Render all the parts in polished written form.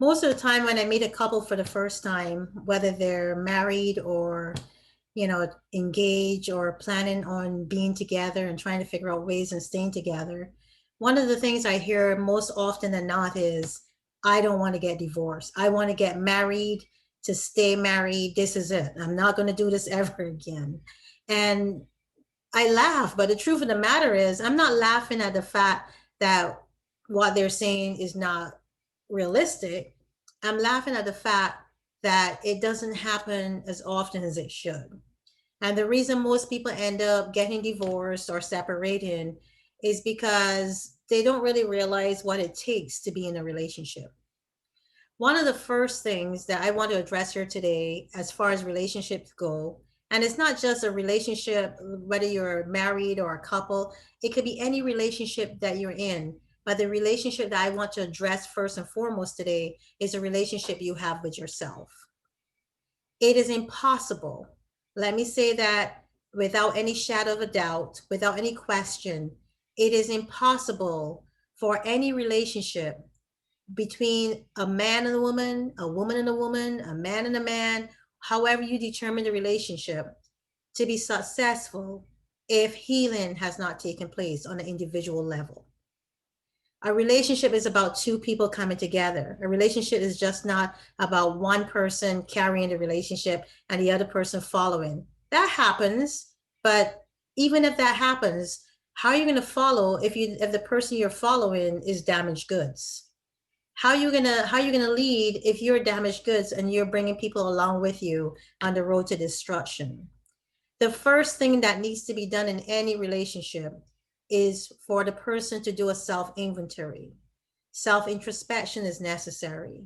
Most of the time when I meet a couple for the first time, whether they're married or, engaged or planning on being together and trying to figure out ways and staying together, one of the things I hear most often than not is, I don't want to get divorced. I want to get married to stay married. This is it. I'm not going to do this ever again. And I laugh, but the truth of the matter is, I'm not laughing at the fact that what they're saying is not realistic. I'm laughing at the fact that it doesn't happen as often as it should. And the reason most people end up getting divorced or separating is because they don't really realize what it takes to be in a relationship. One of the first things that I want to address here today, as far as relationships go, and it's not just a relationship, whether you're married or a couple, it could be any relationship that you're in. But the relationship that I want to address first and foremost today is a relationship you have with yourself. It is impossible. Let me say that without any shadow of a doubt, without any question, it is impossible for any relationship between a man and a woman and a woman, a man and a man, however you determine the relationship, to be successful if healing has not taken place on an individual level. A relationship is about two people coming together. A relationship is just not about one person carrying the relationship and the other person following. That happens, but even if that happens, how are you going to follow if the person you're following is damaged goods? How are you gonna lead if you're damaged goods and you're bringing people along with you on the road to destruction? The first thing that needs to be done in any relationship is for the person to do a self inventory. Self introspection is necessary.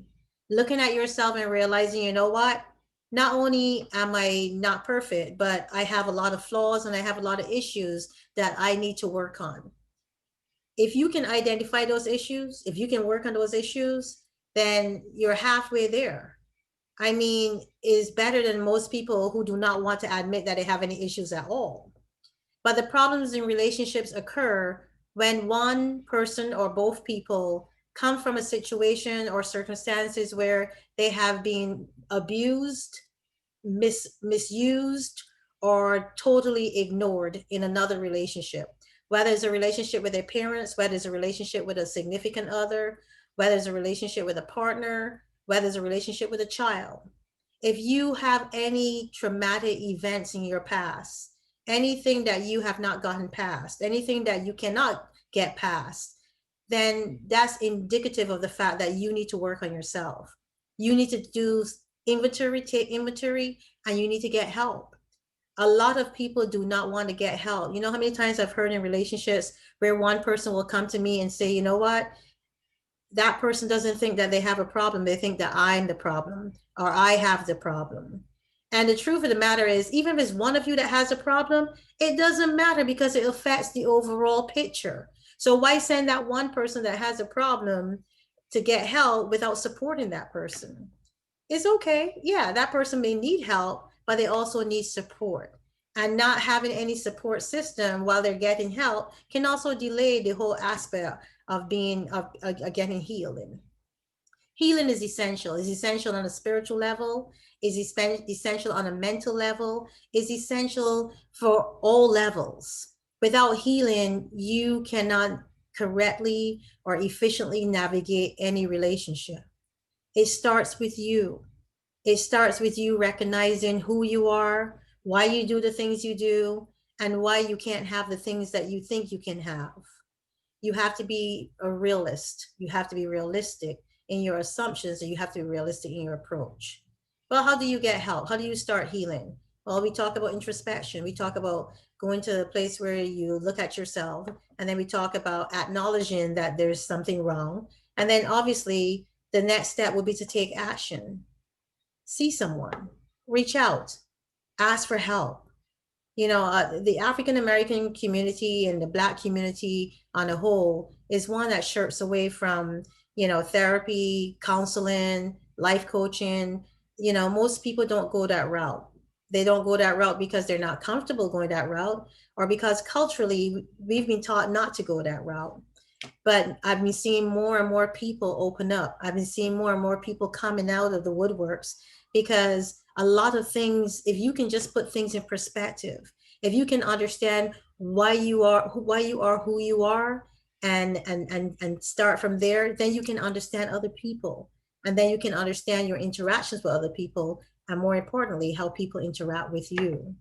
Looking at yourself and realizing, you know what? Not only am I not perfect, but I have a lot of flaws and I have a lot of issues that I need to work on. If you can identify those issues, if you can work on those issues, then you're halfway there. I mean, is better than most people who do not want to admit that they have any issues at all. But the problems in relationships occur when one person or both people come from a situation or circumstances where they have been abused, misused, or totally ignored in another relationship. Whether it's a relationship with their parents, whether it's a relationship with a significant other, whether it's a relationship with a partner, whether it's a relationship with a child. If you have any traumatic events in your past, anything that you have not gotten past, anything that you cannot get past, then that's indicative of the fact that you need to work on yourself. You need to do inventory, take inventory, and you need to get help. A lot of people do not want to get help. You know how many times I've heard in relationships where one person will come to me and say, you know what? That person doesn't think that they have a problem. They think that I'm the problem or I have the problem. And the truth of the matter is, even if it's one of you that has a problem, it doesn't matter because it affects the overall picture. So why send that one person that has a problem to get help without supporting that person? It's okay. Yeah, that person may need help, but they also need support. And not having any support system while they're getting help can also delay the whole aspect of being of getting healing. Healing is essential. Is essential on a spiritual level. Is essential on a mental level. Is essential for all levels. Without healing, you cannot correctly or efficiently navigate any relationship. It starts with you. It starts with you recognizing who you are, why you do the things you do, and why you can't have the things that you think you can have. You have to be a realist. You have to be realistic in your assumptions, and you have to be realistic in your approach. Well, how do you get help? How do you start healing? Well, we talk about introspection. We talk about going to a place where you look at yourself, and then we talk about acknowledging that there's something wrong. And then obviously, the next step would be to take action. See someone, reach out, ask for help. The African American community and the Black community on a whole is one that shirks away from, therapy, counseling, life coaching. Most people don't go that route. They don't go that route because they're not comfortable going that route or because culturally we've been taught not to go that route. But I've been seeing more and more people open up. I've been seeing more and more people coming out of the woodworks, because a lot of things, if you can just put things in perspective, if you can understand why you are who you are, and start from there, then you can understand other people, and then you can understand your interactions with other people, and more importantly, how people interact with you.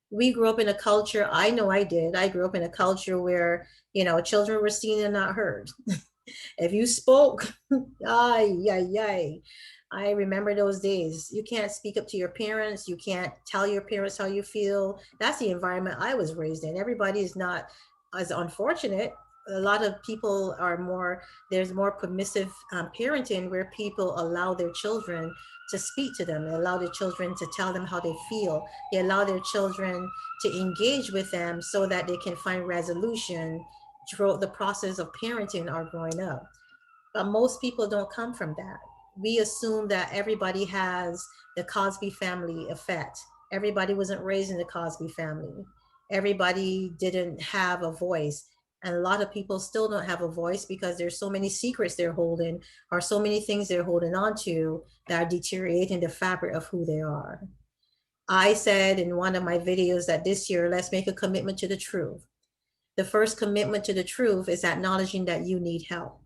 We grew up in a culture, I know I did, I grew up in a culture where, children were seen and not heard. If you spoke, ay, ay, ay. I remember those days. You can't speak up to your parents. You can't tell your parents how you feel. That's the environment I was raised in. Everybody is not as unfortunate. A lot of people are more, there's more permissive parenting, where people allow their children to speak to them. They allow their children to tell them how they feel. They allow their children to engage with them so that they can find resolution throughout the process of parenting or growing up. But most people don't come from that. We assume that everybody has the Cosby family effect. Everybody wasn't raised in the Cosby family. Everybody didn't have a voice. And a lot of people still don't have a voice because there's so many secrets they're holding, or so many things they're holding on to, that are deteriorating the fabric of who they are. I said in one of my videos that this year, let's make a commitment to the truth. The first commitment to the truth is acknowledging that you need help.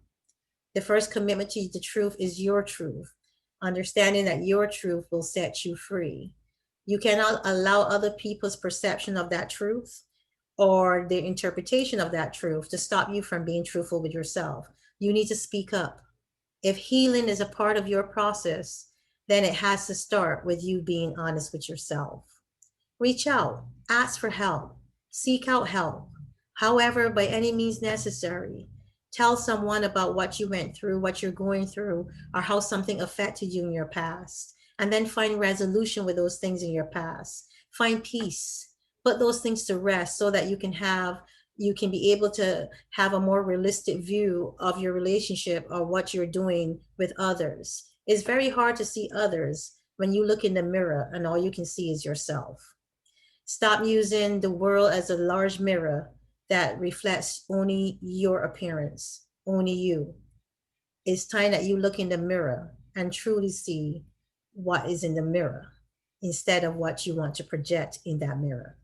The first commitment to the truth is your truth, understanding that your truth will set you free. You cannot allow other people's perception of that truth or their interpretation of that truth to stop you from being truthful with yourself. You need to speak up. If healing is a part of your process, then it has to start with you being honest with yourself. Reach out, ask for help, seek out help, however, by any means necessary. Tell someone about what you went through, what you're going through, or how something affected you in your past. And then find resolution with those things in your past. Find peace. Put those things to rest so that you can be able to have a more realistic view of your relationship or what you're doing with others. It's very hard to see others when you look in the mirror and all you can see is yourself. Stop using the world as a large mirror that reflects only your appearance, only you. It's time that you look in the mirror and truly see what is in the mirror instead of what you want to project in that mirror.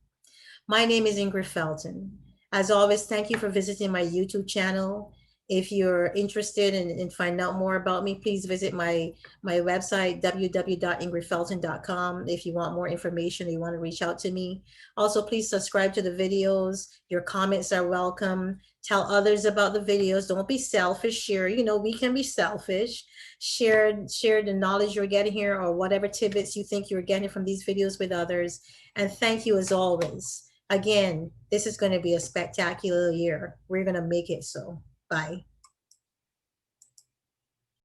My name is Ingrid Felton. As always, thank you for visiting my YouTube channel. If you're interested in finding out more about me, please visit my website, www.ingridfelton.com. If you want more information or you want to reach out to me. Also, please subscribe to the videos. Your comments are welcome. Tell others about the videos. Don't be selfish. Share, we can be selfish. Share the knowledge you're getting here, or whatever tidbits you think you're getting from these videos, with others. And thank you as always. Again, this is going to be a spectacular year. We're going to make it so. Bye.